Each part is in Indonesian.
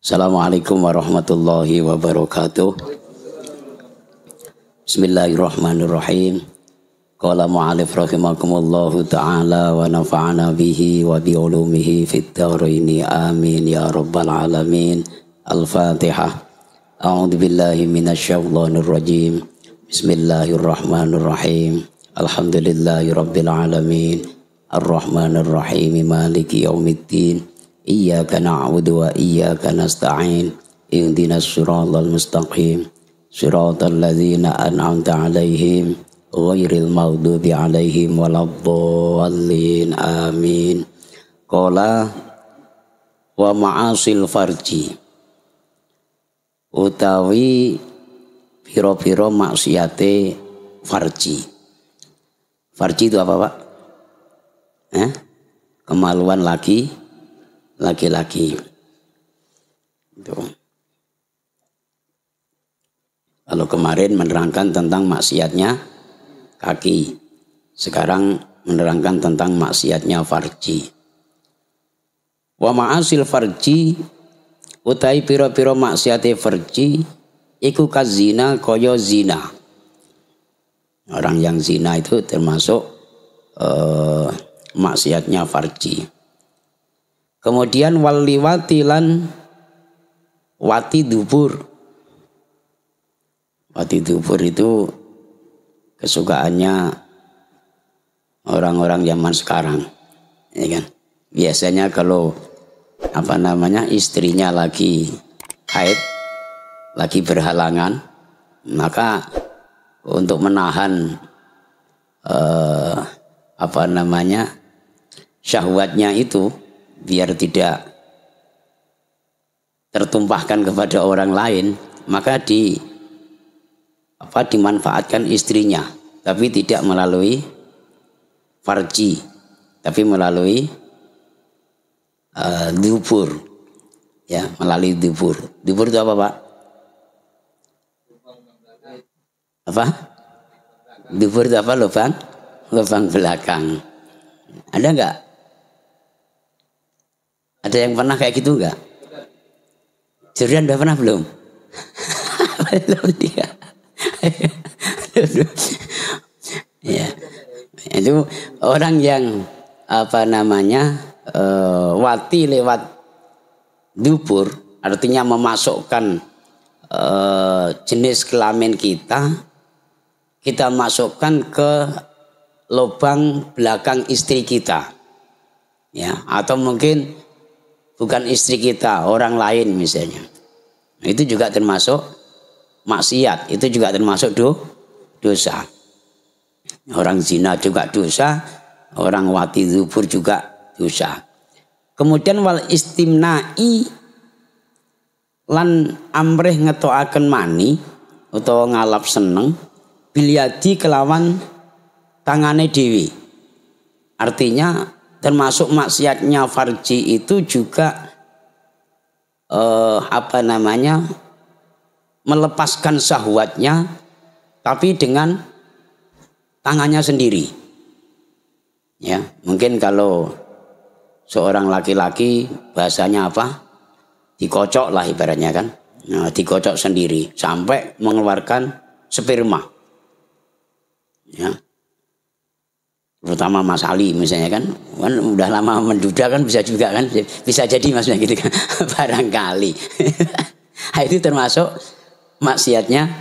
Assalamualaikum warahmatullahi wabarakatuh. Bismillahirrahmanirrahim. Qala mu'alif rahimakumullahu ta'ala wa nafa'ana bihi wa bi'ulumihi fid dharaini amin ya rabbal alamin. Al-Fatihah. A'udzu billahi minasyaitonir rajim. Bismillahirrahmanirrahim. Alhamdulillahi rabbil alamin. Ar-Rahmanir Rahim. Maliki yaumiddin. Iyyaka na'budu wa iyyaka nasta'in. Ihdinas siratal mustaqim. Siratal ladzina an'amta 'alaihim ghairil maghdubi 'alaihim waladdallin. Amin. Qala wa ma'asil farji, utawi pira-pira maksiate farji. Farji itu apa, Pak? Kemaluan laki-laki. Itu. Kalau kemarin menerangkan tentang maksiatnya kaki, sekarang menerangkan tentang maksiatnya farji. Wa ma'asil farji, utai piro-piro maksiate farji iku kazina koyo zina. Orang yang zina itu termasuk maksiatnya farji. Kemudian waliwati lan wati dubur. Wati dubur itu kesukaannya orang-orang zaman sekarang, ya kan? Biasanya kalau istrinya lagi haid, lagi berhalangan, maka untuk menahan syahwatnya itu biar tidak tertumpahkan kepada orang lain, maka dimanfaatkan istrinya, tapi tidak melalui farji, tapi melalui dubur, ya, melalui dubur. Dubur itu apa, Pak? Apa? Dubur itu apa? Lubang belakang. Ada enggak? Ada yang pernah kayak gitu enggak? Jurian udah pernah belum? Belum dia. Ya. Itu orang yang wati lewat dubur, artinya memasukkan jenis kelamin kita masukkan ke lubang belakang istri kita, ya, atau mungkin bukan istri kita, orang lain misalnya. Itu juga termasuk maksiat, itu juga termasuk dosa. Orang zina juga dosa, orang wati dzubur juga dosa. Kemudian wal istimna'i lan amrih ngetoaken mani utawa ngalap seneng bilyadi kelawan tangane dewi. Artinya termasuk maksiatnya farji itu juga melepaskan syahwatnya tapi dengan tangannya sendiri. Ya, mungkin kalau seorang laki-laki bahasanya apa? Dikocok lah ibaratnya kan. Nah, dikocok sendiri sampai mengeluarkan sperma. Ya. Terutama Mas Ali misalnya kan udah lama menduda kan, bisa juga kan, bisa jadi maksudnya gitu kan. Barangkali. Itu termasuk maksiatnya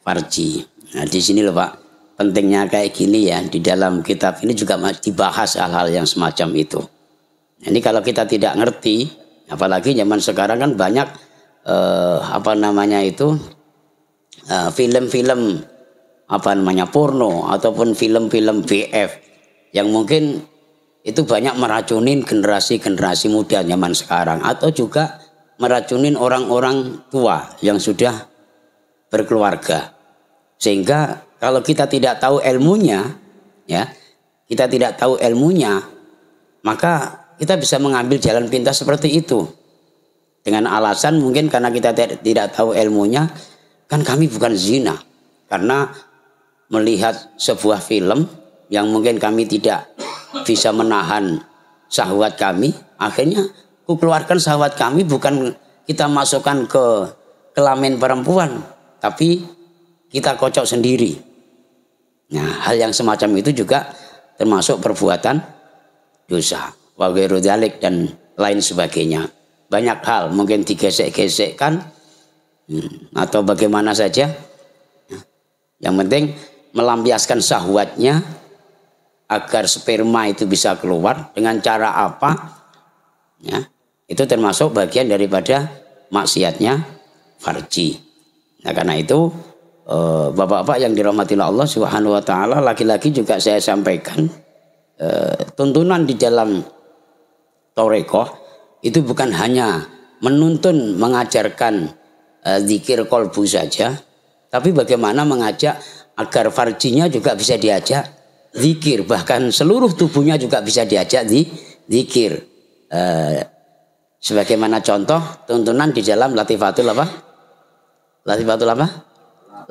farji. Nah, di sini loh Pak, pentingnya kayak gini ya, di dalam kitab ini juga dibahas hal-hal yang semacam itu. Ini kalau kita tidak ngerti, apalagi zaman sekarang kan banyak film-film porno ataupun film-film BF yang mungkin itu banyak meracunin generasi muda zaman sekarang, atau juga meracunin orang-orang tua yang sudah berkeluarga. Sehingga kalau kita tidak tahu ilmunya, ya, maka kita bisa mengambil jalan pintas seperti itu. Dengan alasan mungkin karena kita tidak tahu ilmunya, kan kami bukan zina. Karena melihat sebuah film yang mungkin kami tidak bisa menahan syahwat kami, akhirnya ku keluarkan syahwat kami bukan kita masukkan ke kelamin perempuan, tapi kita kocok sendiri. Nah, hal yang semacam itu juga termasuk perbuatan dosa. Wa ghairu dzalik dan lain sebagainya. Banyak hal mungkin digesek-gesekkan atau bagaimana saja. Yang penting melampiaskan syahwatnya agar sperma itu bisa keluar dengan cara apa? Ya, itu termasuk bagian daripada maksiatnya farji. Nah, karena itu bapak-bapak yang dirahmati Allah Subhanahu wa taala, laki-laki juga saya sampaikan tuntunan di dalam Thariqah itu bukan hanya menuntun mengajarkan zikir kolbu saja, tapi bagaimana mengajak agar farjinya juga bisa diajak zikir, bahkan seluruh tubuhnya juga bisa diajak zikir. Sebagaimana contoh tuntunan di dalam Latifatul apa? Latifatul apa?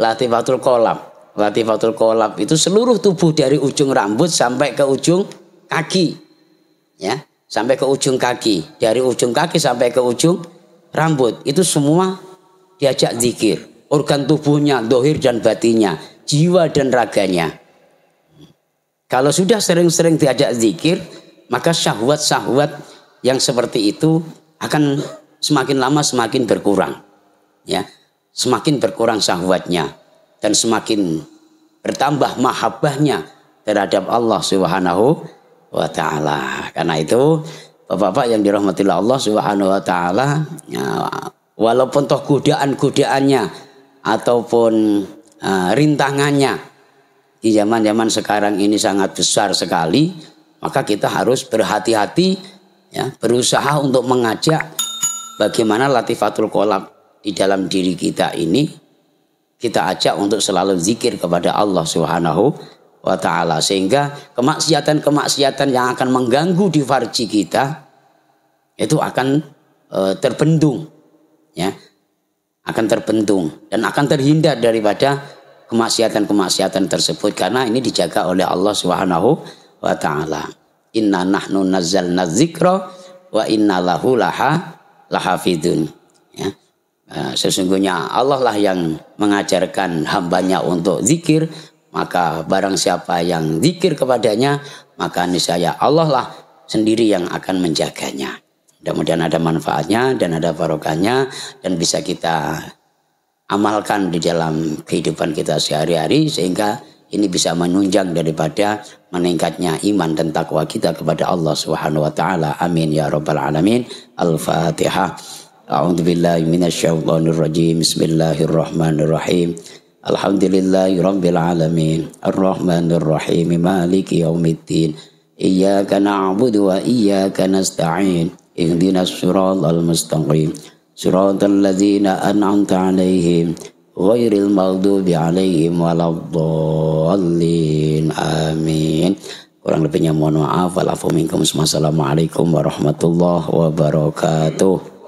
Latifatul Qalab. Latifatul Qalab itu seluruh tubuh dari ujung rambut sampai ke ujung kaki. Ya, sampai ke ujung kaki. Dari ujung kaki sampai ke ujung rambut itu semua diajak zikir. Organ tubuhnya, dohir dan batinnya, jiwa dan raganya. Kalau sudah sering-sering diajak zikir, maka syahwat-syahwat yang seperti itu akan semakin lama semakin berkurang. Ya, semakin berkurang syahwatnya dan semakin bertambah mahabbahnya terhadap Allah Subhanahu wa taala. Karena itu, Bapak-bapak yang dirahmati Allah Subhanahu wa taala, ya, walaupun toh godaan-godaannya ataupun rintangannya di zaman-zaman sekarang ini sangat besar sekali, maka kita harus berhati-hati, ya, berusaha untuk mengajak bagaimana Latifatul Qalab di dalam diri kita ini kita ajak untuk selalu zikir kepada Allah Subhanahu wa taala, sehingga kemaksiatan-kemaksiatan yang akan mengganggu di farji kita itu akan terbendung, ya, akan terbendung dan akan terhindar daripada kemaksiatan-kemaksiatan tersebut, karena ini dijaga oleh Allah Subhanahu wa taala. Inna nahnu nazzalna dzikra wa inna lahu lahafidun. Ya. Sesungguhnya Allah lah yang mengajarkan hambanya untuk zikir, maka barang siapa yang zikir kepadanya, maka niscaya Allah lah sendiri yang akan menjaganya. Mudah-mudahan ada manfaatnya dan ada barokahnya dan bisa kita amalkan di dalam kehidupan kita sehari-hari, sehingga ini bisa menunjang daripada meningkatnya iman dan takwa kita kepada Allah Subhanahu wa taala. Amin ya rabbal alamin. Al-Fatihah. A'udzubillahi minasyaitonir rajim. Bismillahirrahmanirrahim. Alhamdulillahirabbil alamin. Arrahmanir rahim. Maliki yaumiddin. Iyyaka na'budu wa iyyaka nasta'in. Ihdinas siratal mustaqim. Siratal ladzina an'amta 'alaihim ghairil maghdubi 'alaihim waladdallin. Amin. Kurang lebihnya mohon maaf. Walafu minkum. Wassalamualaikum warahmatullahi wabarakatuh.